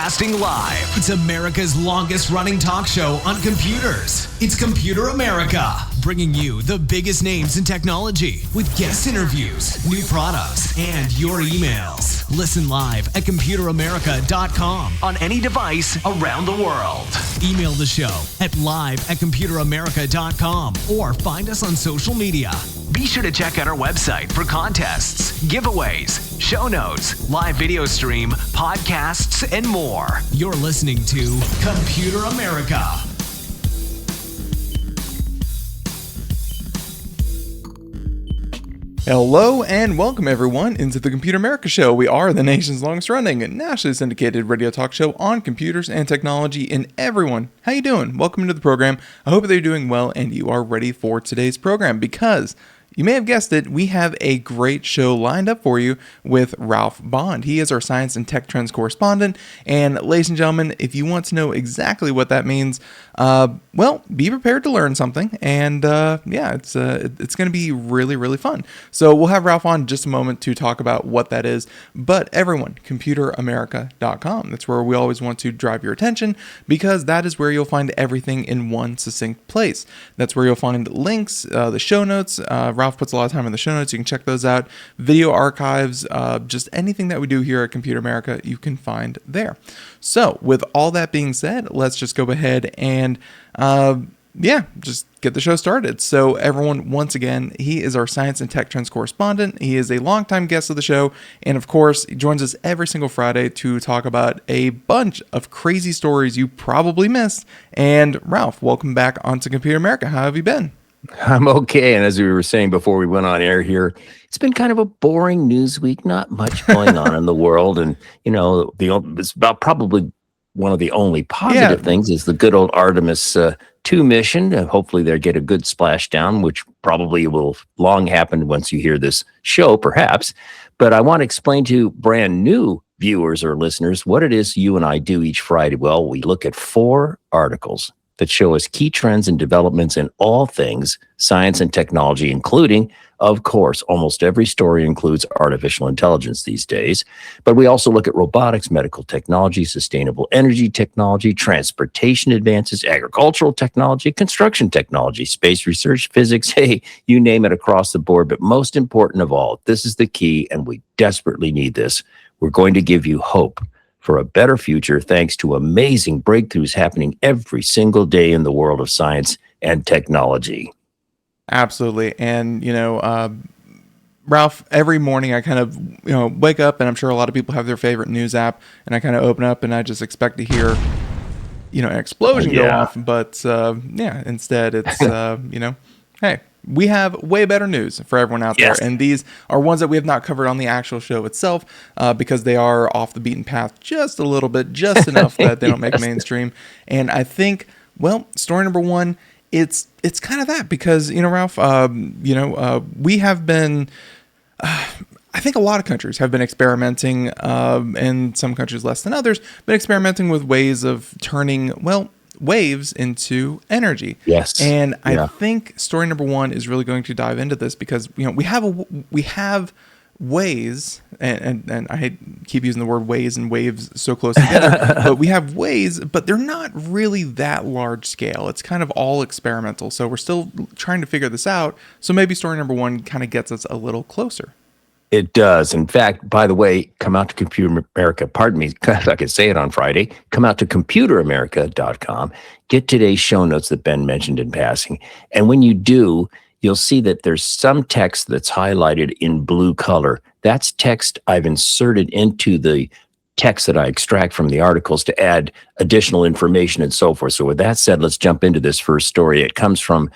Broadcasting live. It's America's longest running talk show on computers. It's Computer America, bringing you the biggest names in technology with guest interviews, new products, and your emails. Listen live at computeramerica.com on any device around the world. Email the show at live@computeramerica.com or find us on social media. Be sure to check out our website for contests, giveaways, show notes, live video stream, podcasts, and more. You're listening to Computer America. Hello and welcome everyone into the Computer America Show. We are the nation's longest running and nationally syndicated radio talk show on computers and technology. And everyone, how you doing? Welcome to the program. I hope that you're doing well and you are ready for today's program because you may have guessed it, we have a great show lined up for you with Ralph Bond. He is our science and tech trends correspondent. And ladies and gentlemen, if you want to know exactly what that means, well, be prepared to learn something. And it's going to be really, really fun. So we'll have Ralph on in just a moment to talk about what that is. But everyone, computeramerica.com. That's where we always want to drive your attention because that is where you'll find everything in one succinct place. That's where you'll find links, the show notes. Ralph puts a lot of time in the show notes. You can check those out. Video archives, just anything that we do here at Computer America, you can find there. So with all that being said, let's just go ahead and just get the show started. So everyone, once again, he is our science and tech trends correspondent. He is a longtime guest of the show. And of course, he joins us every single Friday to talk about a bunch of crazy stories you probably missed. And Ralph, welcome back onto Computer America. How have you been? I'm okay. And as we were saying before we went on air here, it's been kind of a boring news week. Not much going on in the world. And, you know, it's about probably one of the only positive things is the good old Artemis 2 mission. Hopefully they'll get a good splashdown, which probably will long happen once you hear this show, perhaps. But I want to explain to brand new viewers or listeners what it is you and I do each Friday. Well, we look at 4 articles that show us key trends and developments in all things science and technology, including, of course, almost every story includes artificial intelligence these days. But we also look at robotics, medical technology, sustainable energy technology, transportation advances, agricultural technology, construction technology, space research, physics, hey, you name it across the board. But most important of all, this is the key, and we desperately need this. We're going to give you hope for a better future thanks to amazing breakthroughs happening every single day in the world of science and technology. Absolutely. And, Ralph, every morning I kind of, wake up, and I'm sure a lot of people have their favorite news app, and I kind of open up and I just expect to hear, an explosion go off. But, instead it's, hey, we have way better news for everyone out there. And these are ones that we have not covered on the actual show itself because they are off the beaten path just a little bit, just enough that they don't make mainstream. And I think, story number 1, it's kind of that because, Ralph, we have been, I think a lot of countries have been experimenting, and some countries less than others, but experimenting with ways of turning, waves into energy. Yes. And I think story number 1 is really going to dive into this because we have ways, and I keep using the word ways and waves so close together, but we have ways, but they're not really that large scale. It's kind of all experimental. So we're still trying to figure this out. So maybe story number 1 kind of gets us a little closer. It does. In fact, by the way, come out to Computer America, pardon me, if I could say it on Friday, come out to computeramerica.com, get today's show notes that Ben mentioned in passing. And when you do, you'll see that there's some text that's highlighted in blue color. That's text I've inserted into the text that I extract from the articles to add additional information and so forth. So with that said, let's jump into this first story. It comes from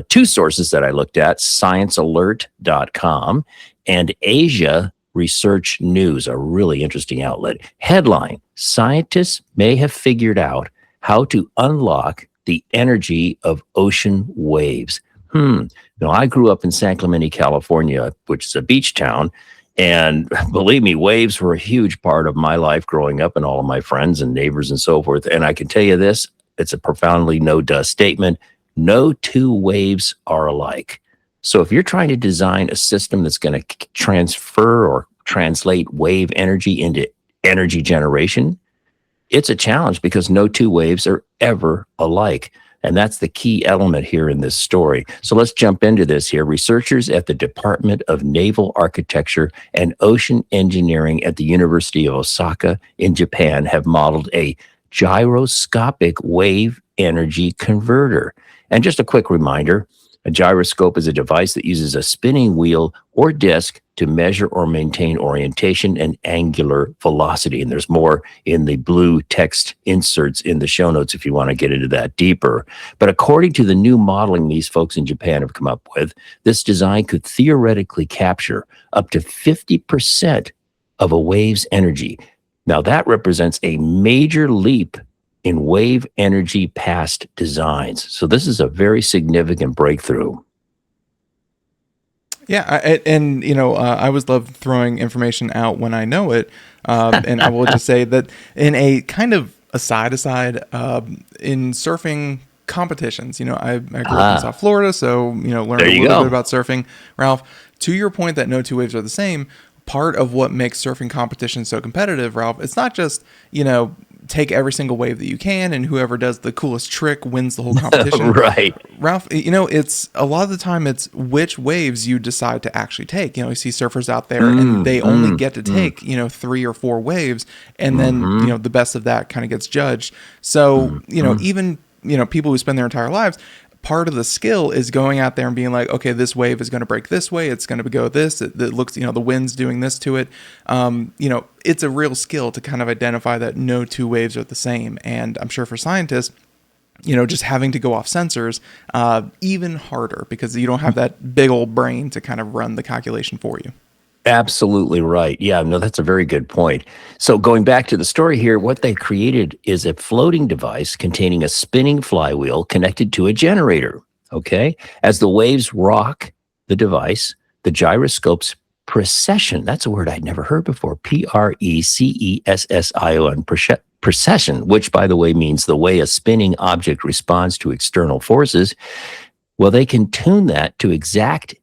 2 sources that I looked at, sciencealert.com and Asia Research News, a really interesting outlet. Headline, scientists may have figured out how to unlock the energy of ocean waves. I grew up in San Clemente, California, which is a beach town. And believe me, waves were a huge part of my life growing up and all of my friends and neighbors and so forth. And I can tell you this, it's a profoundly no-dust statement. No 2 waves are alike. So if you're trying to design a system that's going to transfer or translate wave energy into energy generation, It's a challenge because no two waves are ever alike. And that's the key element here in this story. So let's jump into this here. Researchers at the Department of Naval Architecture and Ocean Engineering at the University of Osaka in Japan have modeled a gyroscopic wave energy converter. And just a quick reminder, a gyroscope is a device that uses a spinning wheel or disc to measure or maintain orientation and angular velocity. And there's more in the blue text inserts in the show notes if you want to get into that deeper. But according to the new modeling these folks in Japan have come up with, this design could theoretically capture up to 50% of a wave's energy. Now, that represents a major leap in wave energy past designs. So this is a very significant breakthrough. Yeah, I always love throwing information out when I know it, and I will just say that in a kind of aside, in surfing competitions, I grew up in South Florida, so learned a little bit about surfing. Ralph, to your point that no two waves are the same, part of what makes surfing competition so competitive, Ralph, it's not just take every single wave that you can and whoever does the coolest trick wins the whole competition. Right. Ralph, it's a lot of the time it's which waves you decide to actually take. You see surfers out there and they only get to take, 3 or 4 waves, and then, the best of that kind of gets judged. So, even, people who spend their entire lives, part of the skill is going out there and being like, okay, this wave is going to break this way. It's going to go this. It looks, the wind's doing this to it. It's a real skill to kind of identify that no two waves are the same. And I'm sure for scientists, just having to go off sensors, even harder because you don't have that big old brain to kind of run the calculation for you. Absolutely right. Yeah, no, that's a very good point. So going back to the story here, what they created is a floating device containing a spinning flywheel connected to a generator. Okay. As the waves rock the device, the gyroscope's precession, that's a word I'd never heard before, Precession, precession, which by the way means the way a spinning object responds to external forces. Well, they can tune that to extract,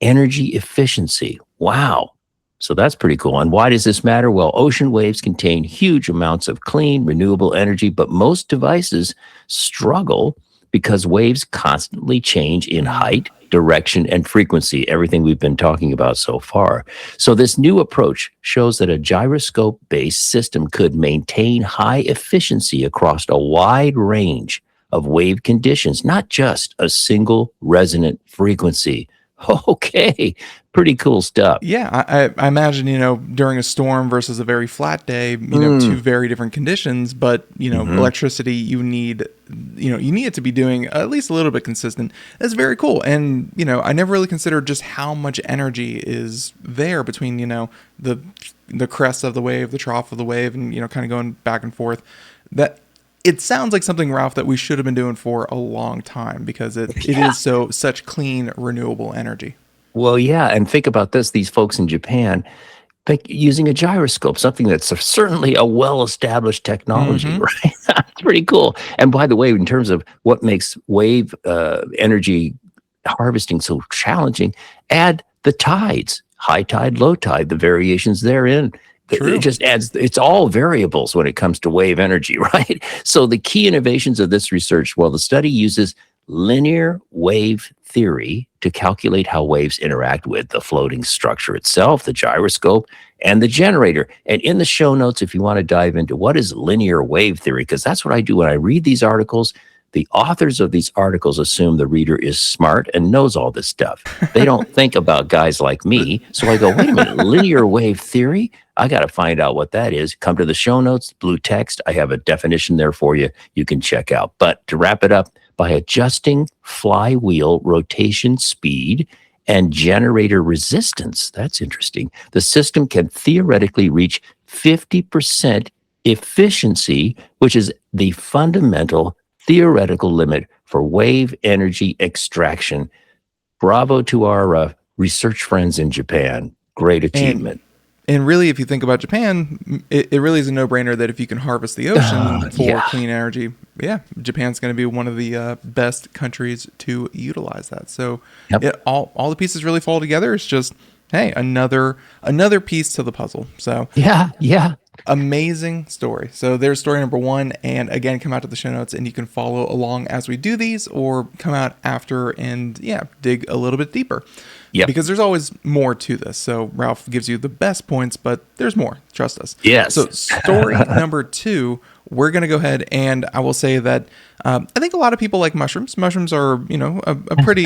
energy efficiency. Wow. So that's pretty cool. And why does this matter? Well, ocean waves contain huge amounts of clean, renewable energy, but most devices struggle because waves constantly change in height, direction, and frequency, everything we've been talking about so far. So this new approach shows that a gyroscope-based system could maintain high efficiency across a wide range of wave conditions, not just a single resonant frequency. Okay, pretty cool stuff. Yeah, I imagine, during a storm versus a very flat day, two very different conditions, but, electricity, you need it to be doing at least a little bit consistent. That's very cool. And, I never really considered just how much energy is there between, the crest of the wave, the trough of the wave, and, kind of going back and forth. That it sounds like something, Ralph, that we should have been doing for a long time because it is such clean, renewable energy. Well, yeah. And think about this. These folks in Japan, using a gyroscope, something that's certainly a well-established technology, right? That's pretty cool. And by the way, in terms of what makes wave energy harvesting so challenging, add the tides, high tide, low tide, the variations therein. True. It just adds, it's all variables when it comes to wave energy, right? So the key innovations of this research, well, the study uses linear wave theory to calculate how waves interact with the floating structure itself, the gyroscope, and the generator. And in the show notes, if you want to dive into what is linear wave theory, because that's what I do when I read these articles. The authors of these articles assume the reader is smart and knows all this stuff. They don't think about guys like me. So I go, wait a minute, linear wave theory? I got to find out what that is. Come to the show notes, blue text. I have a definition there for you. You can check out. But to wrap it up, by adjusting flywheel rotation speed and generator resistance, that's interesting, the system can theoretically reach 50% efficiency, which is the fundamental theoretical limit for wave energy extraction. Bravo to our research friends in Japan. Great achievement. And really, if you think about Japan, it really is a no-brainer that if you can harvest the ocean for clean energy, Japan's going to be one of the best countries to utilize that. So all the pieces really fall together. It's just, hey, another piece to the puzzle. So yeah. Amazing story. So there's story number one, and again, come out to the show notes and you can follow along as we do these, or come out after and dig a little bit deeper. Yep. Because there's always more to this. So Ralph gives you the best points, but there's more. Trust us. Yes. So story number two, we're going to go ahead and I will say that I think a lot of people like mushrooms. Mushrooms are, a pretty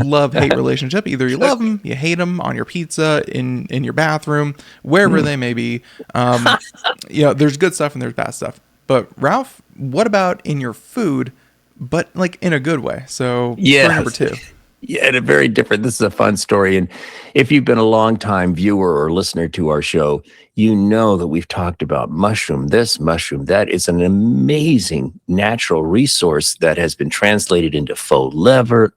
love-hate relationship. Either you love them, you hate them on your pizza, in your bathroom, wherever they may be. There's good stuff and there's bad stuff. But Ralph, what about in your food, but like in a good way? So story number two. Yeah, and a very different. This is a fun story. And if you've been a long time viewer or listener to our show, you know that we've talked about mushroom, this, mushroom, that. Is an amazing natural resource that has been translated into faux leather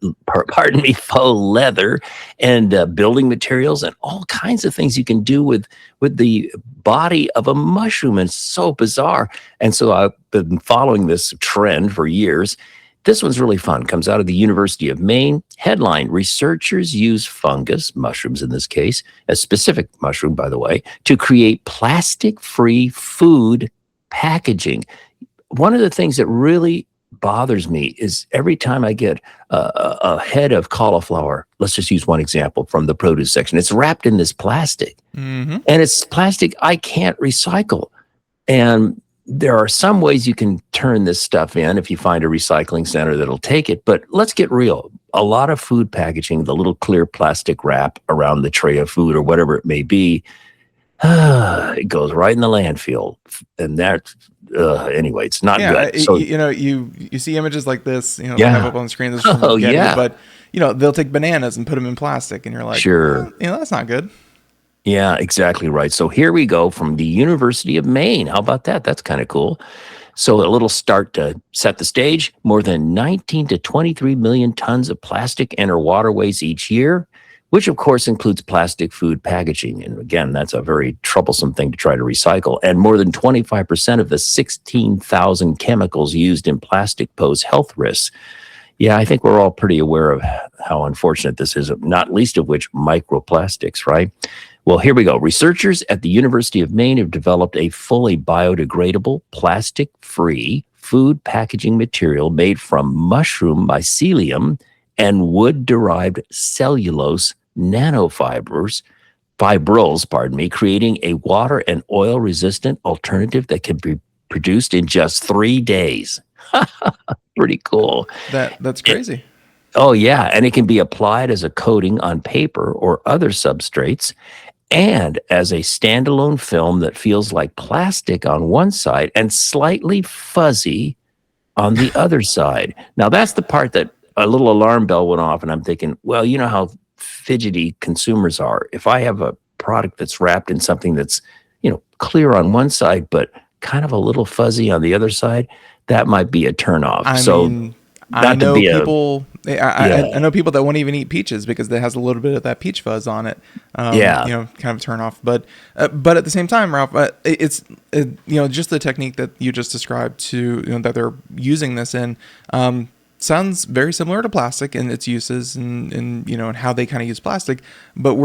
and building materials and all kinds of things you can do with the body of a mushroom. And it's so bizarre. And so I've been following this trend for years. This one's really fun. Comes out of the University of Maine. Headline: researchers use fungus, mushrooms in this case, a specific mushroom, by the way, to create plastic-free food packaging. One of the things that really bothers me is every time I get a head of cauliflower, let's just use one example from the produce section, it's wrapped in this plastic. And it's plastic I can't recycle. And there are some ways you can turn this stuff in if you find a recycling center that'll take it. But let's get real. A lot of food packaging, the little clear plastic wrap around the tray of food or whatever it may be, it goes right in the landfill. And that's, anyway, it's not good. So, you see images like this, they have up on the screen. This is from Getty, but, they'll take bananas and put them in plastic. And you're like, sure, that's not good. Yeah, exactly right. So here we go from the University of Maine. How about that? That's kind of cool. So a little start to set the stage. More than 19 to 23 million tons of plastic enter waterways each year, which of course includes plastic food packaging. And again, that's a very troublesome thing to try to recycle. And more than 25% of the 16,000 chemicals used in plastic pose health risks. Yeah, I think we're all pretty aware of how unfortunate this is, not least of which microplastics, right? Well, here we go. Researchers at the University of Maine have developed a fully biodegradable, plastic-free food packaging material made from mushroom mycelium and wood-derived cellulose fibrils, creating a water and oil-resistant alternative that can be produced in just 3 days. Pretty cool. That's crazy. Oh, yeah. And it can be applied as a coating on paper or other substrates, and as a standalone film that feels like plastic on one side and slightly fuzzy on the other side. Now, that's the part that a little alarm bell went off, and I'm thinking, well, you know how fidgety consumers are. If I have a product that's wrapped in something that's, clear on one side, but kind of a little fuzzy on the other side, that might be a turnoff. I know people. I know people that won't even eat peaches because it has a little bit of that peach fuzz on it. Kind of turn off. But at the same time, Ralph, it's just the technique that you just described to that they're using this in. Sounds very similar to plastic and its uses and how they kind of use plastic. But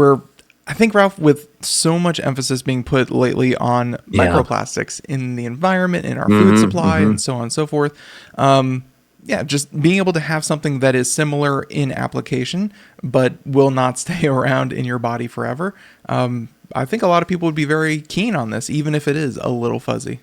I think, Ralph, with so much emphasis being put lately on microplastics in the environment, in our food supply, and so on and so forth. Just being able to have something that is similar in application, but will not stay around in your body forever. I think a lot of people would be very keen on this, even if it is a little fuzzy.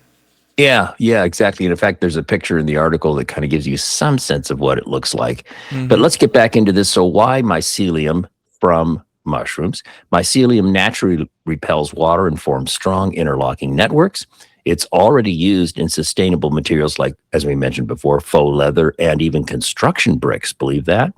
Yeah, exactly. And in fact, there's a picture in the article that kind of gives you some sense of what it looks like. But let's get back into this. So why mycelium from mushrooms? Mycelium naturally repels water and forms strong interlocking networks. It's already used in sustainable materials like, as we mentioned before, faux leather and even construction bricks, believe that?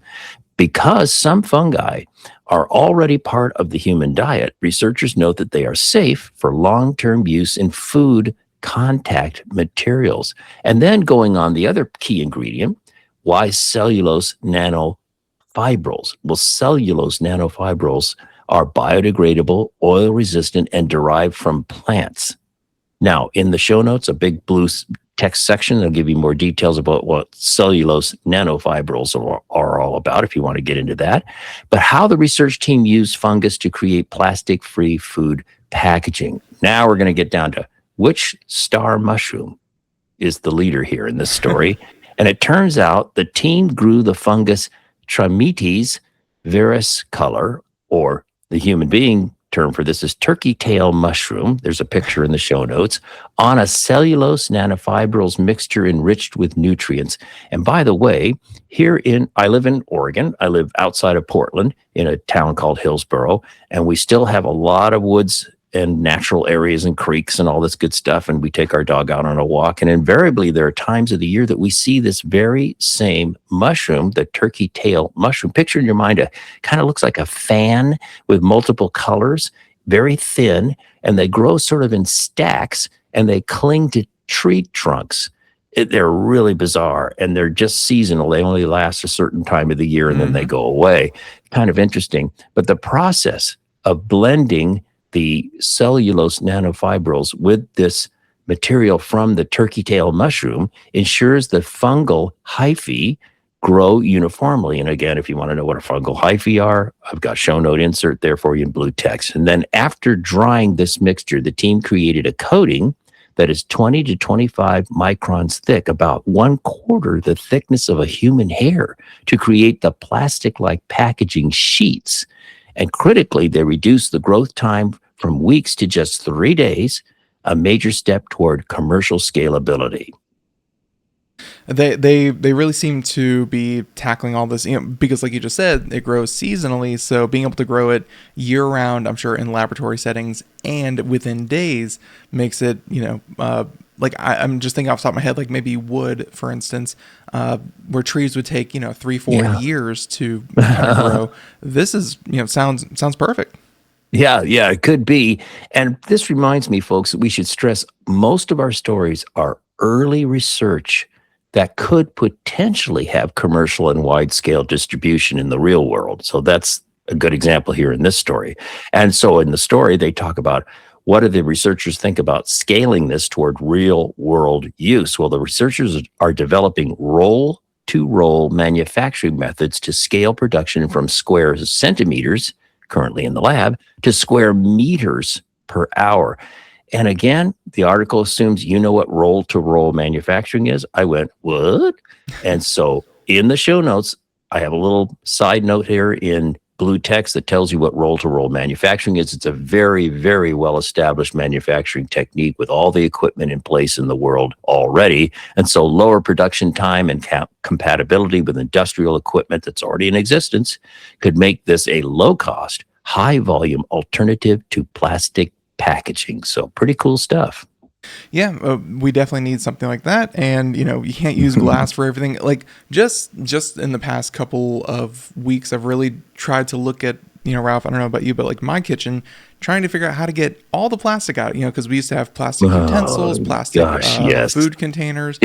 Because some fungi are already part of the human diet, researchers note that they are safe for long-term use in food contact materials. And then going on the other key ingredient, why cellulose nanofibrils? Well, cellulose nanofibrils are biodegradable, oil-resistant, and derived from plants. Now, in the show notes, a big blue text section, they'll give you more details about what cellulose nanofibrils are all about if you want to get into that. But how the research team used fungus to create plastic-free food packaging. Now we're going to get down to which star mushroom is the leader here in this story. And it turns out the team grew the fungus Trametes versicolor, or the human being term for this is turkey tail mushroom. There's a picture in the show notes on a cellulose nanofibrils mixture enriched with nutrients. And by the way, I live in Oregon. I live outside of Portland in a town called Hillsboro, and we still have a lot of woods and natural areas and creeks and all this good stuff. And we take our dog out on a walk. And invariably, there are times of the year that we see this very same mushroom, the turkey tail mushroom. Picture in your mind, it kind of looks like a fan with multiple colors, very thin, and they grow sort of in stacks and they cling to tree trunks. They're really bizarre, and they're just seasonal. They only last a certain time of the year and then they go away. Kind of interesting. But the process of blending the cellulose nanofibrils with this material from the turkey tail mushroom ensures the fungal hyphae grow uniformly. And again, if you want to know what a fungal hyphae are, I've got show note insert there for you in blue text. And then after drying this mixture, the team created a coating that is 20 to 25 microns thick, about 1/4 the thickness of a human hair, to create the plastic-like packaging sheets. And critically, they reduced the growth time from weeks to just 3 days, a major step toward commercial scalability. They really seem to be tackling all this, because like you just said, it grows seasonally. So being able to grow it year round, I'm sure in laboratory settings and within days, makes it, like I'm just thinking off the top of my head, like maybe wood, for instance, where trees would take 3-4 years to kind of grow. This is sounds perfect. Yeah, it could be. And this reminds me, folks, that we should stress most of our stories are early research that could potentially have commercial and wide-scale distribution in the real world. So that's a good example here in this story. And so in the story, they talk about what do the researchers think about scaling this toward real-world use? Well, the researchers are developing roll-to-roll manufacturing methods to scale production from square centimeters, currently in the lab, to square meters per hour. And again, the article assumes you know what roll-to-roll manufacturing is. I went, what? And so in the show notes, I have a little side note here in blue text that tells you what roll-to-roll manufacturing is. It's a very, very well-established manufacturing technique with all the equipment in place in the world already. And so lower production time and compatibility with industrial equipment that's already in existence could make this a low-cost, high-volume alternative to plastic packaging. So pretty cool stuff. Yeah, we definitely need something like that. And, you can't use glass for everything. Like just in the past couple of weeks, I've really tried to look at, Ralph, I don't know about you, but like my kitchen, trying to figure out how to get all the plastic out, because we used to have plastic utensils, plastic food containers.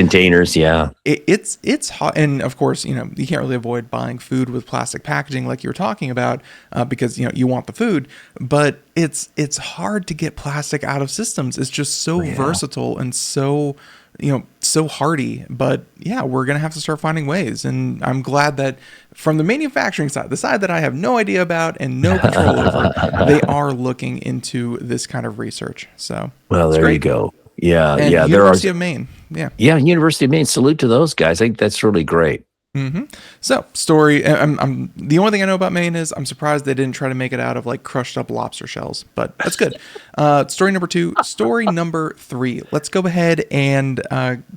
Yeah. It's hot. And of course, you can't really avoid buying food with plastic packaging like you were talking about, because, you want the food, but it's hard to get plastic out of systems. It's just so versatile and so, so hardy. But yeah, we're going to have to start finding ways. And I'm glad that from the manufacturing side, the side that I have no idea about and no control over, they are looking into this kind of research. So, well, there you go. Yeah. And University of Maine. Yeah. University of Maine. Salute to those guys. I think that's really great. Mm-hmm. So story, I'm the only thing I know about Maine is I'm surprised they didn't try to make it out of like crushed up lobster shells, but that's good. Story number 2, story number 3. Let's go ahead and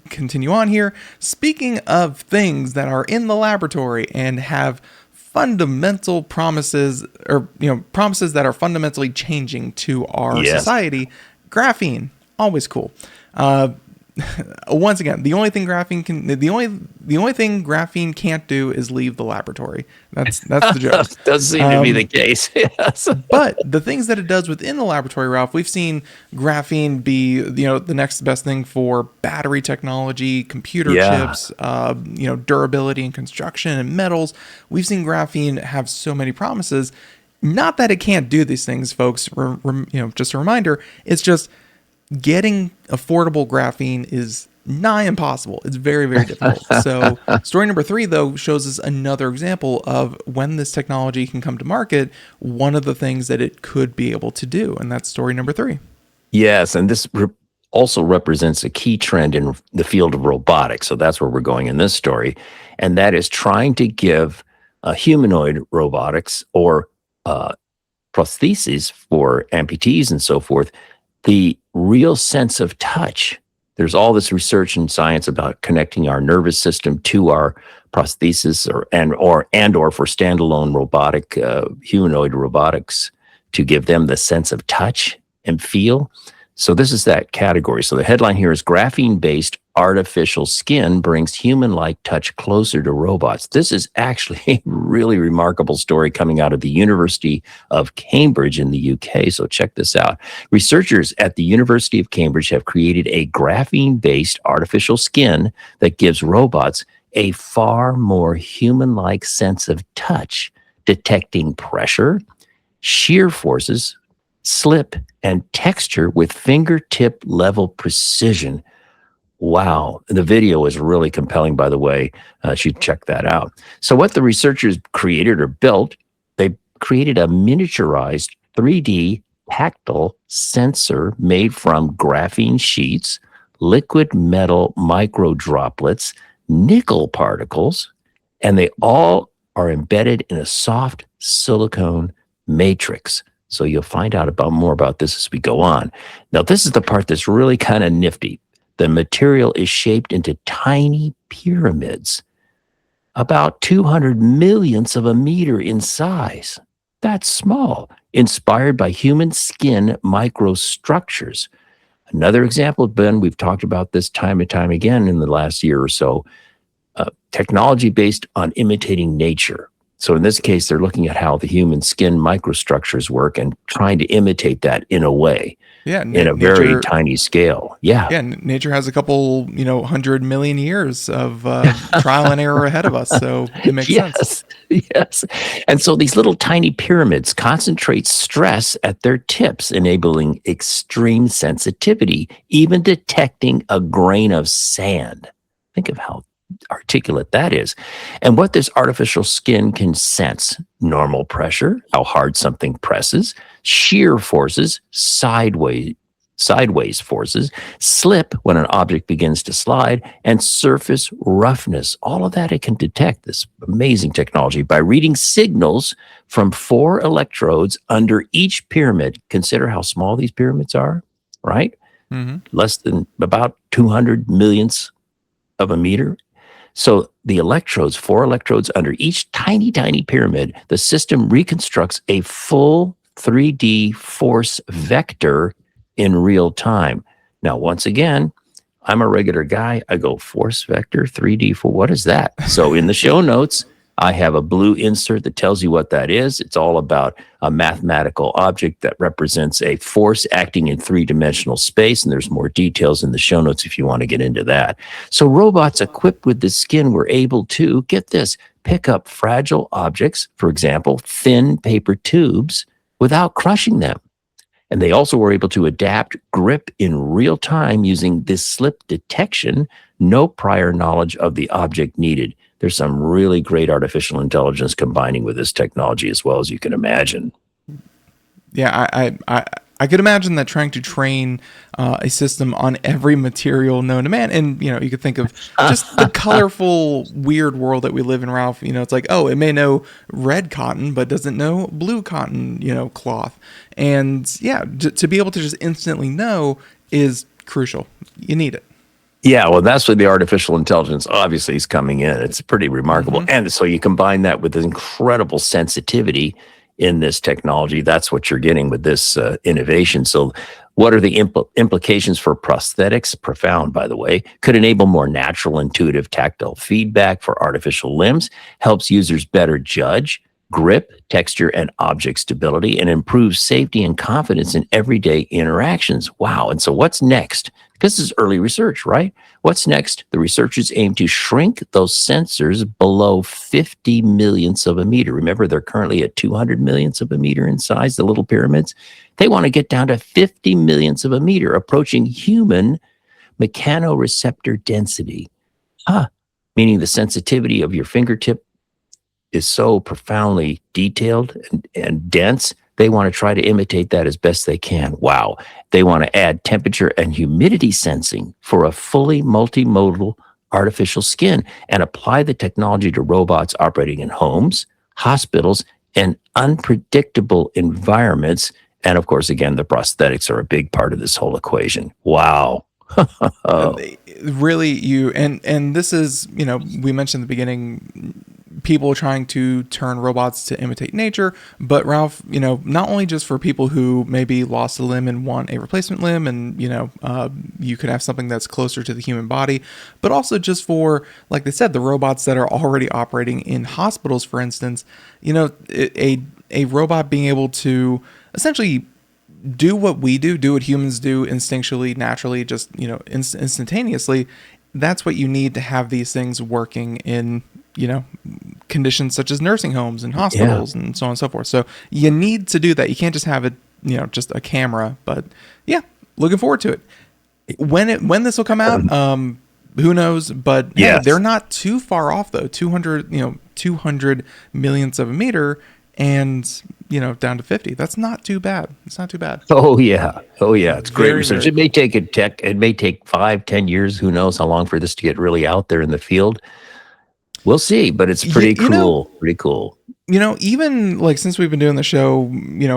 continue on here. Speaking of things that are in the laboratory and have fundamental promises, or promises that are fundamentally changing to our society, graphene, always cool. Once again, the only thing graphene can't do is leave the laboratory. That's the joke. Does seem to be the case. Yes. But the things that it does within the laboratory, Ralph, we've seen graphene be the next best thing for battery technology, computer chips, durability and construction and metals. We've seen graphene have so many promises. Not that it can't do these things, folks. Just a reminder. It's just getting affordable graphene is nigh impossible. It's very, very difficult. So story number 3, though, shows us another example of when this technology can come to market, one of the things that it could be able to do. And that's story number 3. Yes. And this also represents a key trend in the field of robotics. So that's where we're going in this story. And that is trying to give humanoid robotics or prostheses for amputees and so forth the real sense of touch. There's all this research and science about connecting our nervous system to our prosthesis or for standalone robotic humanoid robotics to give them the sense of touch and feel. So this is that category. So the headline here is graphene-based artificial skin brings human-like touch closer to robots. This is actually a really remarkable story coming out of the University of Cambridge in the UK. So check this out. Researchers at the University of Cambridge have created a graphene-based artificial skin that gives robots a far more human-like sense of touch, detecting pressure, shear forces, slip, and texture with fingertip level precision. Wow. The video is really compelling, by the way. You should check that out. So what the researchers created or built, they created a miniaturized 3D tactile sensor made from graphene sheets, liquid metal micro droplets, nickel particles, and they all are embedded in a soft silicone matrix. So you'll find out more about this as we go on. Now, this is the part that's really kind of nifty. The material is shaped into tiny pyramids, about 200 millionths of a meter in size. That's small, inspired by human skin microstructures. Another example, Ben, we've talked about this time and time again in the last year or so, technology based on imitating nature. So in this case, they're looking at how the human skin microstructures work and trying to imitate that in a way, in a very tiny scale. Yeah, nature has a couple, 100 million years of trial and error ahead of us, so it makes sense. Yes. And so these little tiny pyramids concentrate stress at their tips, enabling extreme sensitivity, even detecting a grain of sand. Think of how articulate that is. And what this artificial skin can sense: normal pressure, how hard something presses, shear forces, sideways forces, slip when an object begins to slide, and surface roughness. All of that it can detect, this amazing technology, by reading signals from 4 electrodes under each pyramid. Consider how small these pyramids are, right? Mm-hmm. Less than about 200 millionths of a meter. So the electrodes, 4 electrodes under each tiny, tiny pyramid, the system reconstructs a full 3D force vector in real time. Now, once again, I'm a regular guy. I go force vector, 3D, what is that? So in the show notes, I have a blue insert that tells you what that is. It's all about a mathematical object that represents a force acting in 3-dimensional space. And there's more details in the show notes if you want to get into that. So robots equipped with this skin were able to, get this, pick up fragile objects, for example, thin paper tubes, without crushing them. And they also were able to adapt grip in real time using this slip detection, no prior knowledge of the object needed. There's some really great artificial intelligence combining with this technology as well, as you can imagine. Yeah, I could imagine that trying to train a system on every material known to man, and you could think of just the colorful, weird world that we live in, Ralph. It's like, oh, it may know red cotton, but doesn't know blue cotton, cloth. And yeah, to be able to just instantly know is crucial. You need it. Yeah, well, that's where the artificial intelligence obviously is coming in. It's pretty remarkable. Mm-hmm. And so you combine that with incredible sensitivity in this technology. That's what you're getting with this innovation. So what are the implications for prosthetics? Profound, by the way. Could enable more natural, intuitive, tactile feedback for artificial limbs, helps users better judge grip, texture, and object stability, and improves safety and confidence in everyday interactions. Wow. And so what's next? This is early research, right? What's next? The researchers aim to shrink those sensors below 50 millionths of a meter. Remember, they're currently at 200 millionths of a meter in size, the little pyramids. They want to get down to 50 millionths of a meter, approaching human mechanoreceptor density. Meaning the sensitivity of your fingertip is so profoundly detailed and dense They want to try to imitate that as best they can. Wow. They want to add temperature and humidity sensing for a fully multimodal artificial skin and apply the technology to robots operating in homes, hospitals, and unpredictable environments. And of course, again, the prosthetics are a big part of this whole equation. Wow. Really, and this is, we mentioned in the beginning, people trying to turn robots to imitate nature, but Ralph, not only just for people who maybe lost a limb and want a replacement limb, and you could have something that's closer to the human body, but also just for, like they said, the robots that are already operating in hospitals, for instance. A robot being able to essentially do what we do what humans do instinctually, naturally, just instantaneously. That's what you need to have these things working in conditions such as nursing homes and hospitals and so on and so forth. So you need to do that. You can't just have it, just a camera. But yeah, looking forward to it. When this will come out, who knows? But hey, they're not too far off though. 200 millionths of a meter, and down to 50. That's not too bad. It's not too bad. Oh yeah. It's great research. It may take it may take 5-10 years. Who knows how long for this to get really out there in the field? We'll see, but it's pretty cool. Pretty cool. Even like since we've been doing the show,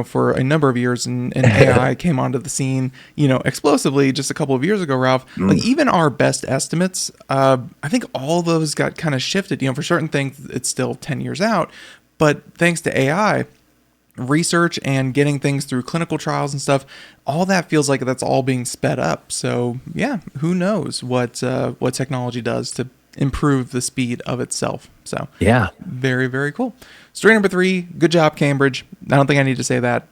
for a number of years, and AI came onto the scene, explosively just a couple of years ago, Ralph. Like even our best estimates, I think all those got kind of shifted. For certain things, it's still 10 years out, but thanks to AI research and getting things through clinical trials and stuff, all that feels like that's all being sped up. So yeah, who knows what technology does to improve the speed of itself. So yeah, very, very cool. Story number 3, good job, Cambridge. I don't think I need to say that.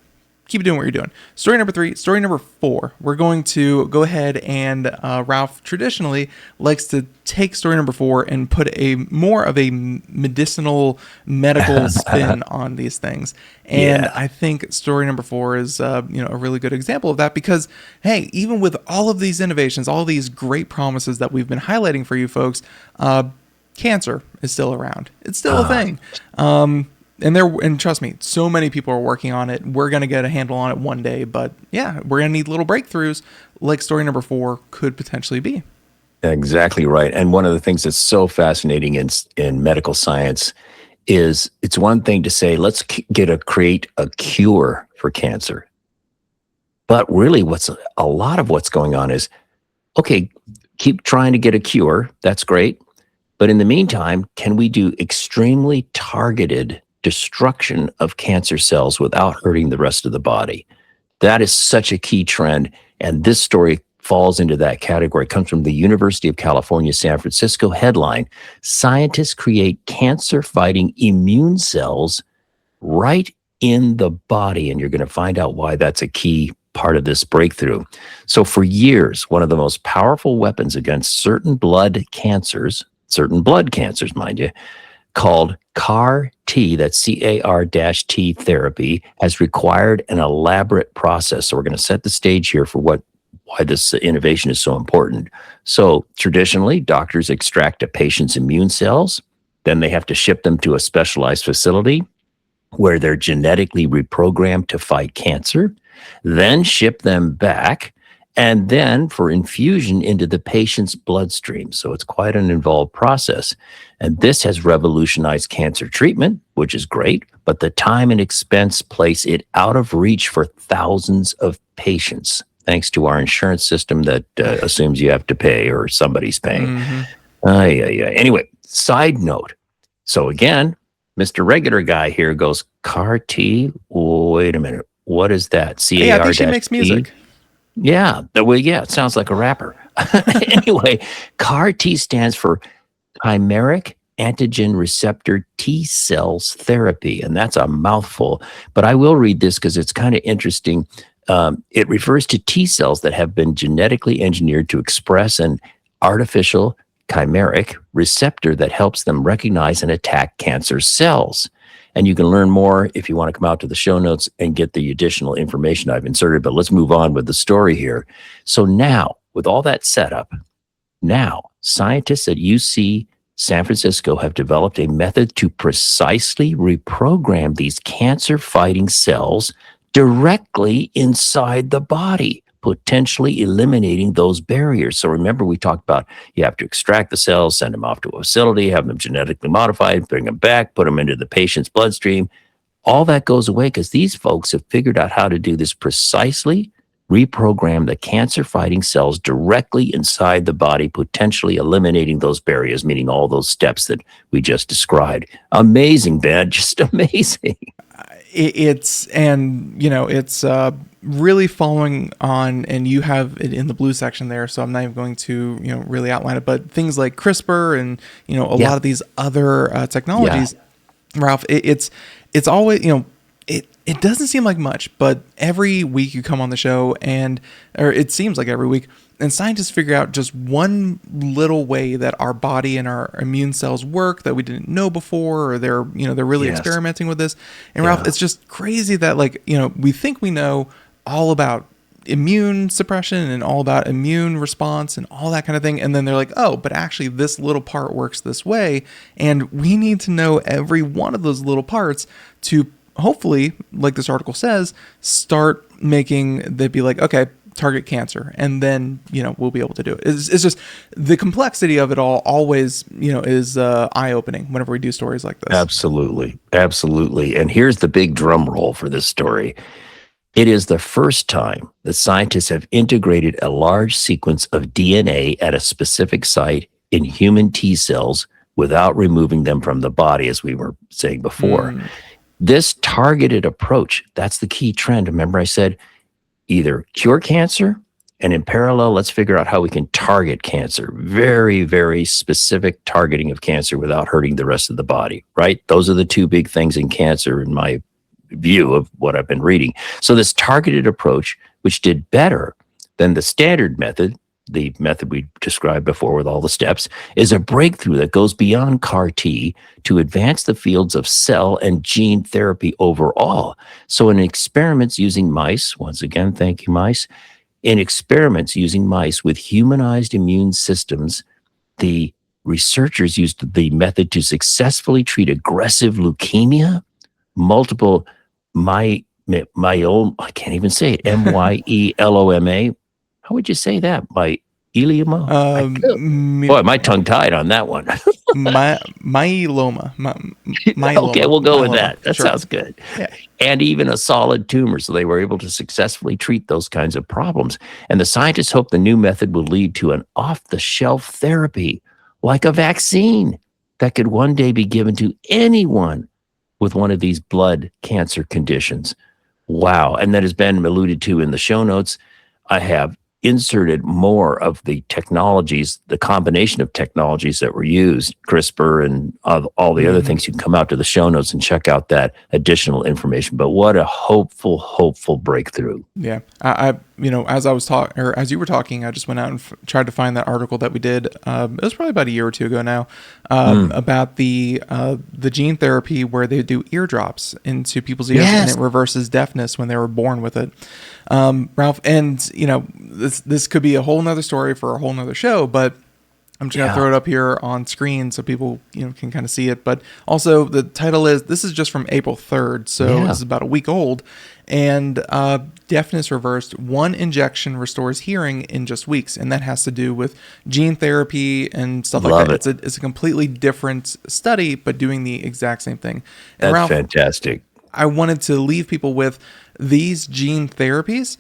Keep doing what you're doing. Story number 3. Story number 4. We're going to go ahead and Ralph traditionally likes to take story number 4 and put a more of a medical spin on these things. And I think story number 4 is a really good example of that, because hey, even with all of these innovations, all these great promises that we've been highlighting for you folks, cancer is still around. It's still a thing. And trust me, so many people are working on it. We're going to get a handle on it one day, but yeah, we're going to need little breakthroughs like story number 4 could potentially be. Exactly right. And one of the things that's so fascinating in medical science is it's one thing to say, let's create a cure for cancer. But really a lot of what's going on is, okay, keep trying to get a cure. That's great. But in the meantime, can we do extremely targeted destruction of cancer cells without hurting the rest of the body? That is such a key trend. And this story falls into that category. It comes from the University of California, San Francisco. Headline: scientists create cancer-fighting immune cells right in the body. And you're going to find out why that's a key part of this breakthrough. So for years, one of the most powerful weapons against certain blood cancers, mind you, called CAR-T, that's CAR-T therapy, has required an elaborate process. So we're going to set the stage here for why this innovation is so important. So traditionally, doctors extract a patient's immune cells, then they have to ship them to a specialized facility where they're genetically reprogrammed to fight cancer, then ship them back, and then for infusion into the patient's bloodstream. So it's quite an involved process. And this has revolutionized cancer treatment, which is great, but the time and expense place it out of reach for thousands of patients, thanks to our insurance system that assumes you have to pay or somebody's paying. Anyway, side note. So again, Mr. Regular Guy here goes, CAR-T? Wait a minute. What is that? C-A-R-T? Hey, I think she makes music. Yeah, it sounds like a rapper. Anyway, CAR-T stands for chimeric antigen receptor T cells therapy, and that's a mouthful. But I will read this because it's kind of interesting. It refers to T cells that have been genetically engineered to express an artificial chimeric receptor that helps them recognize and attack cancer cells. And you can learn more if you want to come out to the show notes and get the additional information I've inserted. But let's move on with the story here. So now, with all that set up, now scientists at UC San Francisco have developed a method to precisely reprogram these cancer-fighting cells directly inside the body, potentially eliminating those barriers. So remember, we talked about you have to extract the cells, send them off to a facility, have them genetically modified, bring them back, put them into the patient's bloodstream. All that goes away because these folks have figured out how to do this precisely, reprogram the cancer-fighting cells directly inside the body, potentially eliminating those barriers, meaning all those steps that we just described. Amazing, Ben, just amazing. It's really following on, and you have it in the blue section there, so I'm not even going to really outline it, but things like CRISPR and a lot of these other technologies, Ralph, it's always it doesn't seem like much, but every week you come on the show, or it seems like every week, and scientists figure out just one little way that our body and our immune cells work that we didn't know before, or they're really experimenting with this. And Ralph, it's just crazy that we think we know all about immune suppression and all about immune response and all that kind of thing, and then they're like, oh, but actually this little part works this way, and we need to know every one of those little parts to hopefully, like this article says, start making, they'd be like, okay, target cancer, and then we'll be able to do it. It's just the complexity of it all always is eye-opening whenever we do stories like this. Absolutely. And here's the big drum roll for this story. It is the first time that scientists have integrated a large sequence of DNA at a specific site in human T cells without removing them from the body, as we were saying before. This targeted approach, that's the key trend. Remember I said either cure cancer, and in parallel, let's figure out how we can target cancer. Very, very specific targeting of cancer without hurting the rest of the body, right? Those are the two big things in cancer in my view of what I've been reading. So this targeted approach, which did better than the standard method, the method we described before with all the steps, is a breakthrough that goes beyond CAR-T to advance the fields of cell and gene therapy overall. So in experiments using mice, once again, thank you, mice, in experiments using mice with humanized immune systems, the researchers used the method to successfully treat aggressive leukemia, multiple myeloma, I can't even say it, myeloma. How would you say that? Myeloma? Boy, my tongue tied on that one. Myeloma. Okay, we'll go with that. That sure. Sounds good. Yeah. And even a solid tumor. So they were able to successfully treat those kinds of problems. And the scientists hope the new method will lead to an off-the-shelf therapy, like a vaccine, that could one day be given to anyone with one of these blood cancer conditions. Wow. And that has been alluded to in the show notes. I have inserted more of the technologies, the combination of technologies that were used, CRISPR and all the other things. You can come out to the show notes and check out that additional information. But what a hopeful breakthrough. Yeah. I as I was talking, or as you were talking, I just went out and tried to find that article that we did. It was probably about a year or two ago now, about the gene therapy where they do eardrops into people's ears, and it reverses deafness when they were born with it. Ralph, and this could be a whole nother story for a whole nother show, but I'm just going to throw it up here on screen so people can kind of see it. But also the title this is just from April 3rd, so this is about a week old. And deafness reversed, one injection restores hearing in just weeks. And that has to do with gene therapy and stuff like that. It's a completely different study, but doing the exact same thing. And That's Ralph, fantastic. I wanted to leave people with these gene therapies.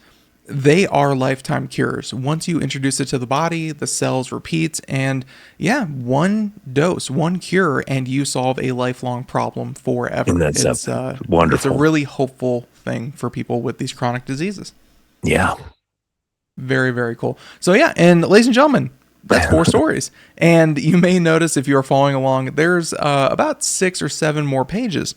They are lifetime cures. Once you introduce it to the body, the cells repeat, and one dose, one cure, and you solve a lifelong problem forever. And that's wonderful. It's a really hopeful thing for people with these chronic diseases. Yeah. Very, very cool. So and ladies and gentlemen, that's 4 stories. And you may notice if you're following along, there's about 6 or 7 more pages.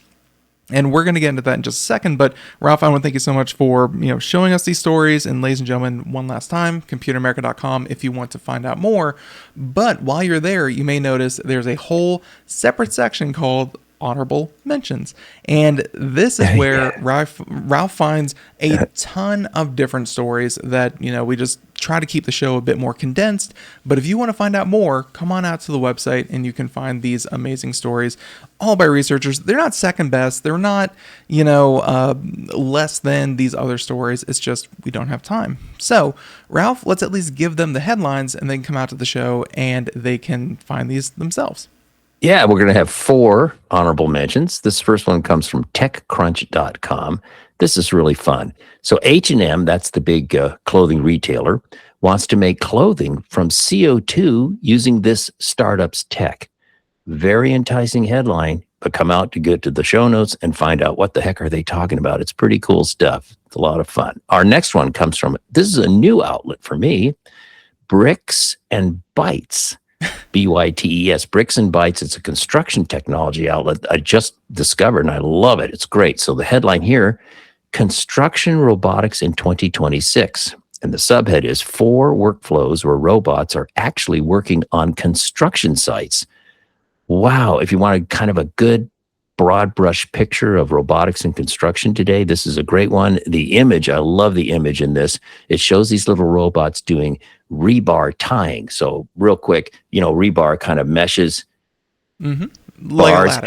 And we're going to get into that in just a second. But Ralph, I want to thank you so much for showing us these stories. And ladies and gentlemen, one last time, computeramerica.com if you want to find out more. But while you're there, you may notice there's a whole separate section called honorable mentions. And this is where Ralph finds a ton of different stories that, we just try to keep the show a bit more condensed. But if you want to find out more, come on out to the website and you can find these amazing stories, all by researchers. They're not second best. They're not, less than these other stories. It's just we don't have time. So, Ralph, let's at least give them the headlines and they can come out to the show and they can find these themselves. Yeah, we're going to have 4 honorable mentions. This first one comes from TechCrunch.com. This is really fun. So H&M, that's the big clothing retailer, wants to make clothing from CO2 using this startup's tech. Very enticing headline, but come out to get to the show notes and find out what the heck are they talking about. It's pretty cool stuff. It's a lot of fun. Our next one comes from, this is a new outlet for me, Bricks and Bytes. BYTES, Bricks and Bytes. It's a construction technology outlet I just discovered, and I love it. It's great. So the headline here, Construction Robotics in 2026. And the subhead is 4 workflows where robots are actually working on construction sites. Wow. If you want kind of a good broad brush picture of robotics and construction today, this is a great one. The image, I love the image in this. It shows these little robots doing rebar tying. So real quick, rebar kind of meshes bars.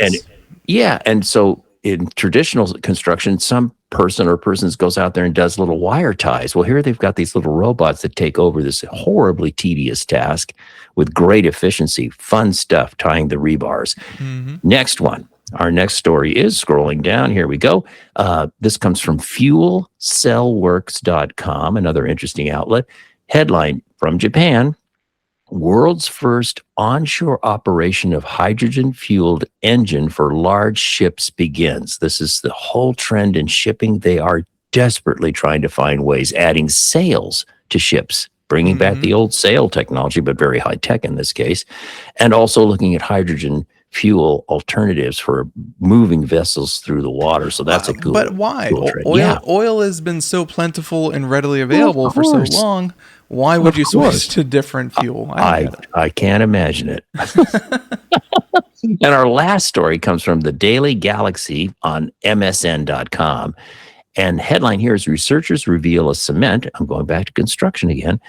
And so in traditional construction, some person or persons goes out there and does little wire ties. Well, here they've got these little robots that take over this horribly tedious task with great efficiency. Fun stuff, tying the rebars. Next one. Our next story is scrolling down. Here we go. This comes from FuelCellWorks.com, another interesting outlet. Headline from Japan, world's first onshore operation of hydrogen-fueled engine for large ships begins. This is the whole trend in shipping. They are desperately trying to find ways, adding sails to ships, bringing back the old sail technology, but very high tech in this case, and also looking at hydrogen fuel alternatives for moving vessels through the water. So that's a cool. But why? Cool trend. Oil has been so plentiful and readily available for so long. Why would you switch to different fuel? I can't imagine it. And our last story comes from the Daily Galaxy on MSN.com. And headline here is researchers reveal a cement. I'm going back to construction again.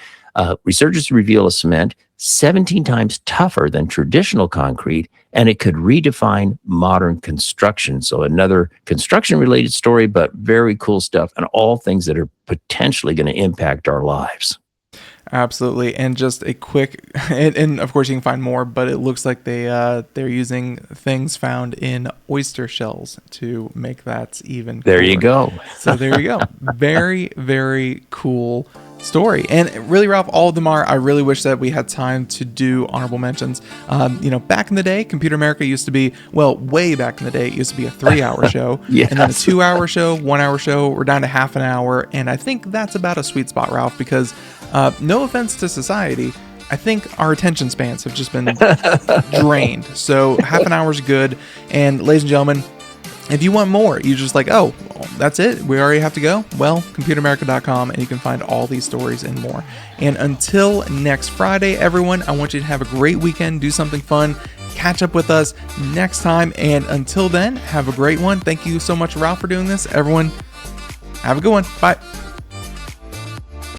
Researchers reveal a cement 17 times tougher than traditional concrete, and it could redefine modern construction. So another construction-related story, but very cool stuff, and all things that are potentially going to impact our lives. Absolutely. And just a quick, and of course you can find more, but it looks like they're using things found in oyster shells to make that even cooler. There you go. So there you go. Very, very cool story. And really, Ralph, all of them are. I really wish that we had time to do honorable mentions. Back in the day, Computer America used to be, way back in the day, it used to be a 3-hour show. Yes. And then a 2-hour show, 1-hour show. We're down to half an hour. And I think that's about a sweet spot, Ralph, because no offense to society, I think our attention spans have just been drained. So half an hour is good. And ladies and gentlemen, if you want more, you're just like, oh, that's it? We already have to go? Well, computeramerica.com, and you can find all these stories and more. And until next Friday, everyone, I want you to have a great weekend. Do something fun. Catch up with us next time. And until then, have a great one. Thank you so much, Ralph, for doing this. Everyone, have a good one. Bye.